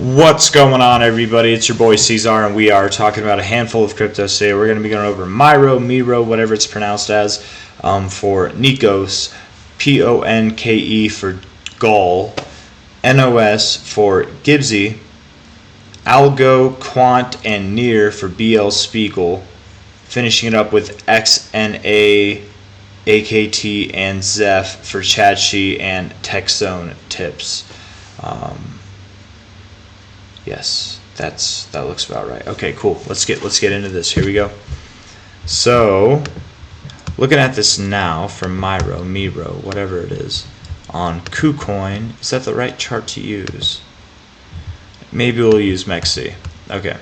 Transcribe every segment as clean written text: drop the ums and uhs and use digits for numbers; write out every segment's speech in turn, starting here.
What's going on, everybody? It's your boy C-Zar, and we are talking about a handful of cryptos today. We're going to be going over Miro, whatever it's pronounced as, for Nikos, Ponke for Gall, NOS for Gibbsy, Algo, Quant, and Near for BL Spiegel, finishing it up with XNA, AKT, and Zeph for Chadshi and TechZone Tips. Yes, that looks about right. Okay, cool. Let's get into this. Here we go. So, looking at this now from Miro, whatever it is, on KuCoin. Is that the right chart to use? Maybe we'll use MEXC. Okay.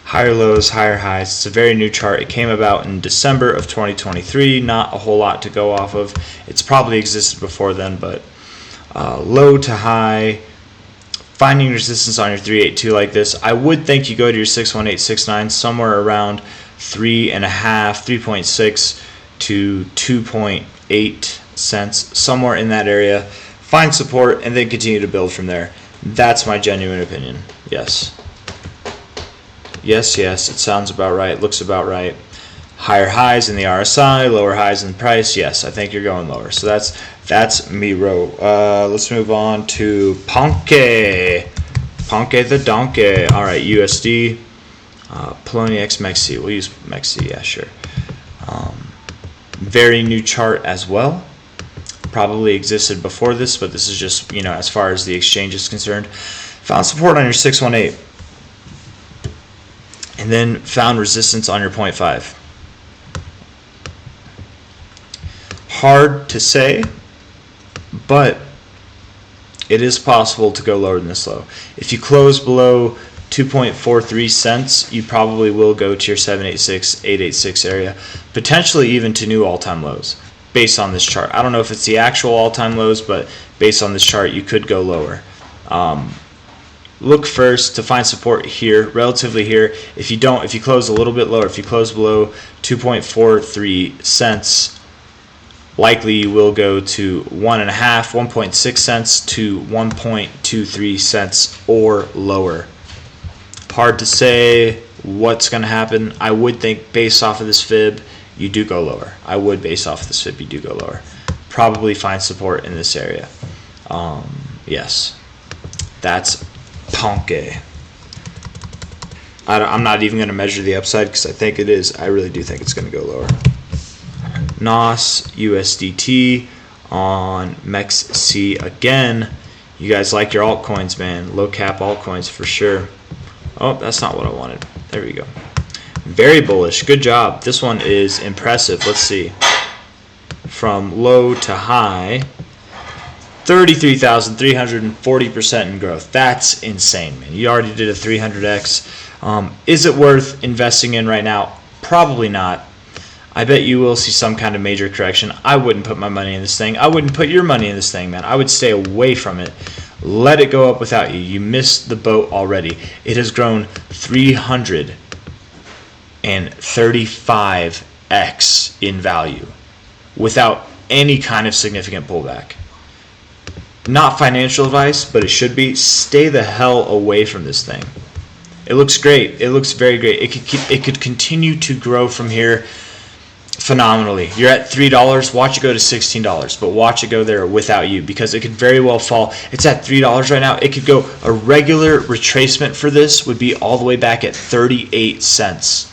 Higher lows, higher highs. It's a very new chart. It came about in December of 2023. Not a whole lot to go off of. It's probably existed before then, but low to high. Finding resistance on your 382 like this, I would think you go to your 61869 somewhere around 3.6 to 2.8 cents, somewhere in that area. Find support and then continue to build from there. That's my genuine opinion. Yes, it sounds about right. Looks about right. Higher highs in the RSI, lower highs in the price. Yes, I think you're going lower. So that's Miro. Let's move on to Ponke the donkey. All right, USD, Poloniex, MEXC. We'll use MEXC. Yeah, sure. Very new chart as well. Probably existed before this, but this is just, as far as the exchange is concerned. Found support on your 618, and then found resistance on your 0.5. Hard to say, but it is possible to go lower than this low. If you close below 2.43 cents, you probably will go to your 786, 886 area, potentially even to new all-time lows based on this chart. I don't know if it's the actual all-time lows, but based on this chart, you could go lower. Look first to find support here, relatively here. If you close a little bit lower, if you close below 2.43 cents, likely you will go to 1.6 cents to 1.23 cents or lower. Hard to say what's going to happen. I would think based off of this fib, you do go lower. Probably find support in this area. Yes, that's Ponke. I'm not even going to measure the upside because I really do think it's going to go lower. NOS, USDT on MEXC again. You guys like your altcoins, man. Low cap altcoins for sure. Oh, that's not what I wanted. There we go. Very bullish. Good job. This one is impressive. Let's see. From low to high, 33,340% in growth. That's insane, man. You already did a 300x. Is it worth investing in right now? Probably not. I bet you will see some kind of major correction. I wouldn't put my money in this thing. I wouldn't put your money in this thing, man. I would stay away from it. Let it go up without you. You missed the boat already. It has grown 335x in value without any kind of significant pullback. Not financial advice, but it should be. Stay the hell away from this thing. It looks great. It looks very great. It could continue to grow from here phenomenally. You're at $3, watch it go to $16, but watch it go there without you, because it could very well fall. It's at $3 right now. It could go, a regular retracement for this would be all the way back at 38 cents.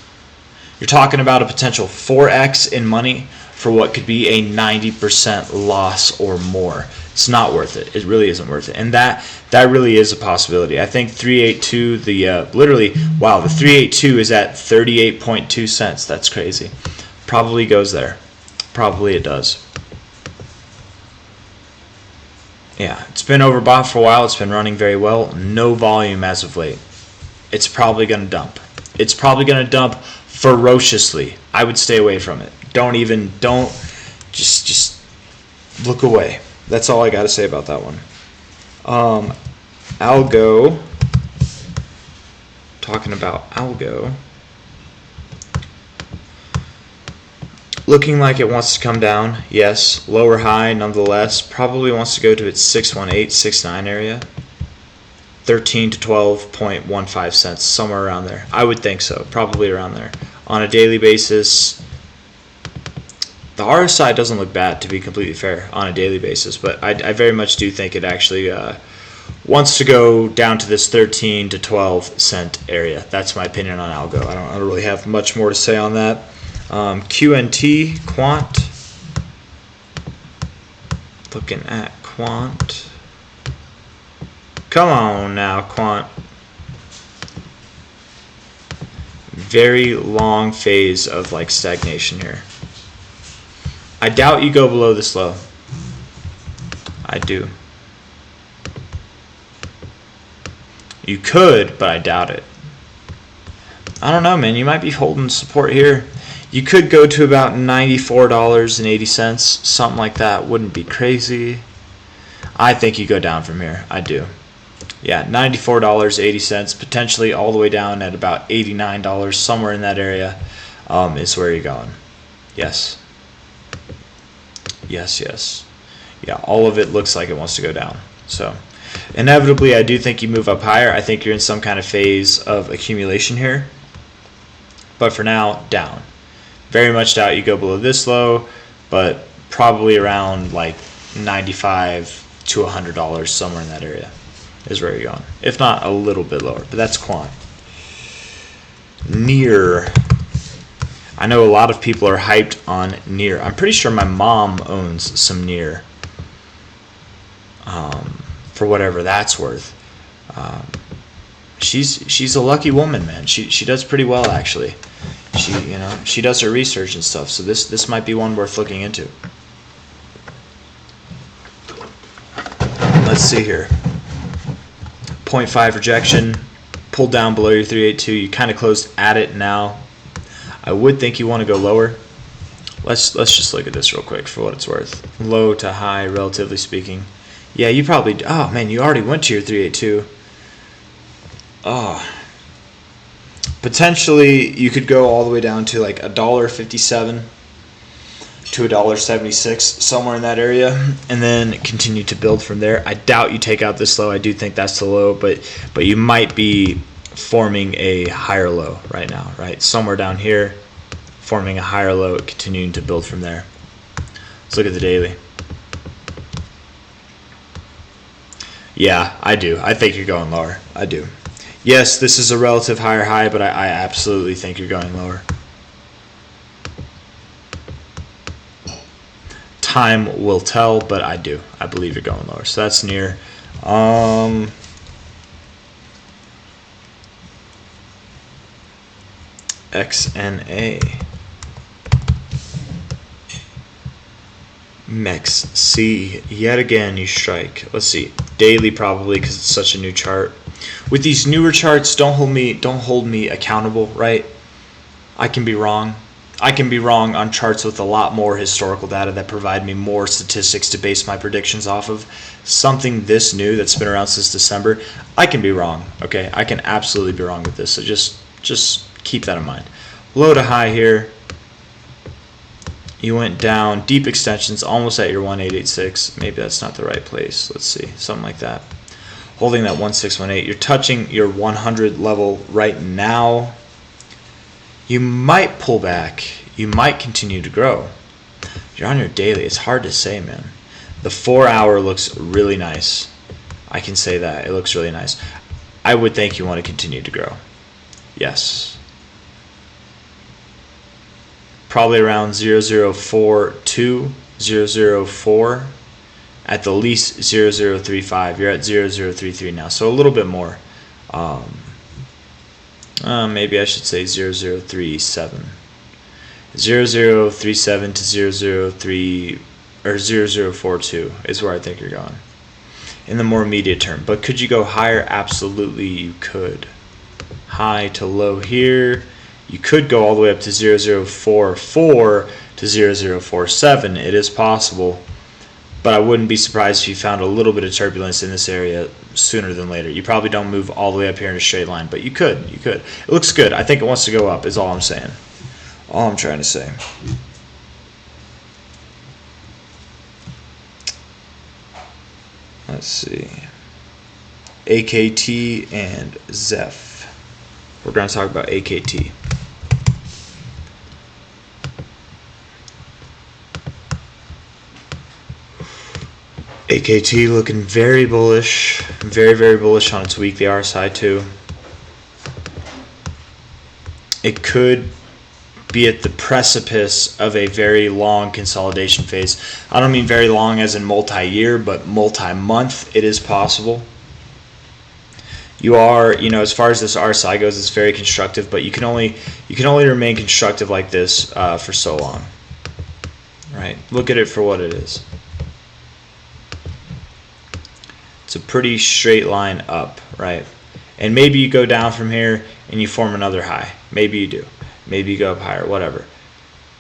You're talking about a potential 4x in money for what could be a 90% loss or more. It's not worth it. It really isn't worth it. And that really is a possibility. I think 382, the 382 is at 38.2 cents. That's crazy. Probably goes there. Probably it does. Yeah, it's been overbought for a while. It's been running very well. No volume as of late. It's probably going to dump. It's probably going to dump ferociously. I would stay away from it. Just look away. That's all I got to say about that one. Algo. Talking about Algo. Looking like it wants to come down, yes. Lower high, nonetheless. Probably wants to go to its 618, 69 area. 13 to 12.15 cents, somewhere around there. I would think so, probably around there. On a daily basis, the RSI doesn't look bad, to be completely fair, on a daily basis, but I very much do think it actually wants to go down to this 13 to 12 cent area. That's my opinion on algo. I don't really have much more to say on that. QNT, quant. Looking at quant. Come on now, quant. Very long phase of like stagnation here. I doubt you go below this low. I do. You could, but I doubt it. I don't know, man. You might be holding support here. You could go to about $94.80, something like that. Wouldn't be crazy. I think you go down from here. I do. Yeah, $94.80, potentially all the way down at about $89, somewhere in that area is where you're going. Yes. Yes, yes. Yeah, all of it looks like it wants to go down. So inevitably, I do think you move up higher. I think you're in some kind of phase of accumulation here. But for now, down. Very much doubt you go below this low, but probably around like $95 to $100, somewhere in that area is where you're going. If not a little bit lower, but that's quant. Near. I know a lot of people are hyped on Near. I'm pretty sure my mom owns some Near. For whatever that's worth. She's a lucky woman, man. She does pretty well actually. She does her research and stuff. So this might be one worth looking into. Let's see here. 0.5 rejection, pulled down below your 382. You kind of closed at it now. I would think you want to go lower. Let's just look at this real quick for what it's worth. Low to high, relatively speaking. Yeah, you probably. Oh man, you already went to your 382. Oh. Potentially, you could go all the way down to like $1.57 to $1.76, somewhere in that area, and then continue to build from there. I doubt you take out this low. I do think that's the low, but you might be forming a higher low right now, right? Somewhere down here, forming a higher low, continuing to build from there. Let's look at the daily. Yeah, I do. I think you're going lower. I do. Yes, this is a relative higher high, but I absolutely think you're going lower. Time will tell, but I do. I believe you're going lower. So that's Near. XNA. MEXC. Yet again, you strike. Let's see. Daily probably because it's such a new chart. With these newer charts, don't hold me accountable, right? I can be wrong. I can be wrong on charts with a lot more historical data that provide me more statistics to base my predictions off of. Something this new that's been around since December, I can be wrong, okay? I can absolutely be wrong with this, so just keep that in mind. Low to high here. You went down, deep extensions, almost at your 1886. Maybe that's not the right place. Let's see, something like that. Holding that 1618. You're touching your 100 level right now. You might pull back. You might continue to grow. You're on your daily. It's hard to say, man. The 4 hour looks really nice. I can say that. It looks really nice. I would think you want to continue to grow. Yes. Probably around 0042, 004. At the least 0035. You're at 0033 now. So a little bit more. Maybe I should say 0037. 0037 to 003 or 0042 is where I think you're going in the more immediate term. But could you go higher? Absolutely, you could. High to low here. You could go all the way up to 0044 to 0047. It is possible. But I wouldn't be surprised if you found a little bit of turbulence in this area sooner than later. You probably don't move all the way up here in a straight line, but you could. You could. It looks good. I think it wants to go up is all I'm saying. All I'm trying to say. Let's see. AKT and Zeph. We're going to talk about AKT. AKT looking very bullish, very bullish on its weekly RSI too. It could be at the precipice of a very long consolidation phase. I don't mean very long as in multi-year, but multi-month. It is possible. You are, as far as this RSI goes, it's very constructive, but you can only remain constructive like this for so long. Right? Look at it for what it is. It's a pretty straight line up, right? And maybe you go down from here and you form another high. Maybe you do. Maybe you go up higher, whatever.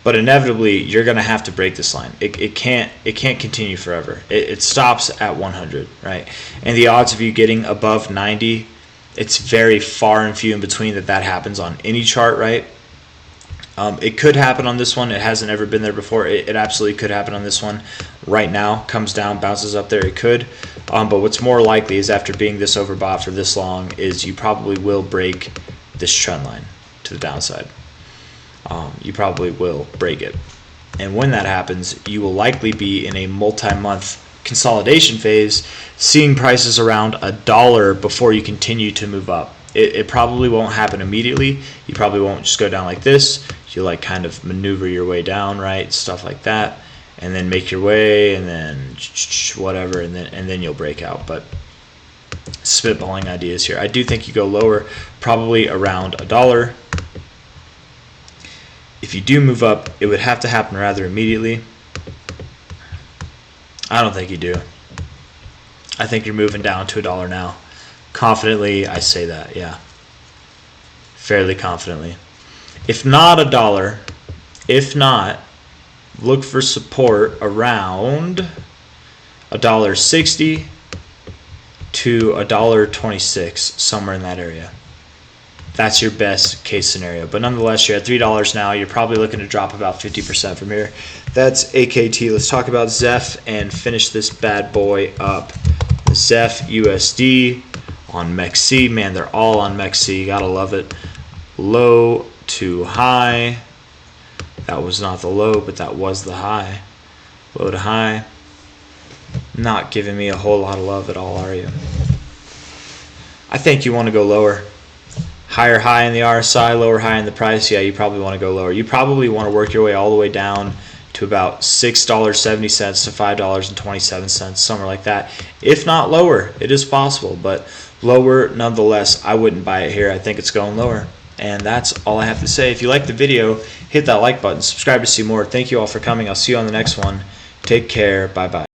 But inevitably, you're going to have to break this line. It can't continue forever. It stops at 100, right? And the odds of you getting above 90, it's very far and few in between that happens on any chart, right? It could happen on this one. It hasn't ever been there before. It absolutely could happen on this one. Right now, comes down, bounces up there. It could. But what's more likely is after being this overbought for this long is you probably will break this trend line to the downside. You probably will break it. And when that happens, you will likely be in a multi-month consolidation phase, seeing prices around $1 before you continue to move up. It probably won't happen immediately. You probably won't just go down like this. You'll like kind of maneuver your way down, right? Stuff like that. And then make your way, and then whatever, and then you'll break out. But spitballing ideas here. I do think you go lower, probably around $1. If you do move up, it would have to happen rather immediately. I don't think you do. I think you're moving down to $1 now. Confidently, I say that, yeah. Fairly confidently. If not $1, if not, look for support around $1.60 to $1.26, somewhere in that area. That's your best case scenario. But nonetheless, you're at $3 now. You're probably looking to drop about 50% from here. That's AKT. Let's talk about Zeph and finish this bad boy up. Zeph USD on MEXC. Man, they're all on MEXC. You gotta love it. Low to high. That was not the low, but that was the high. Low to high. Not giving me a whole lot of love at all, are you? I think you want to go lower. Higher high in the RSI, lower high in the price. Yeah, you probably want to go lower. You probably want to work your way all the way down to about $6.70 to $5.27, somewhere like that. If not lower, it is possible, but lower nonetheless. I wouldn't buy it here. I think it's going lower. And that's all I have to say. If you liked the video, hit that like button, subscribe to see more. Thank you all for coming. I'll see you on the next one. Take care. Bye-bye.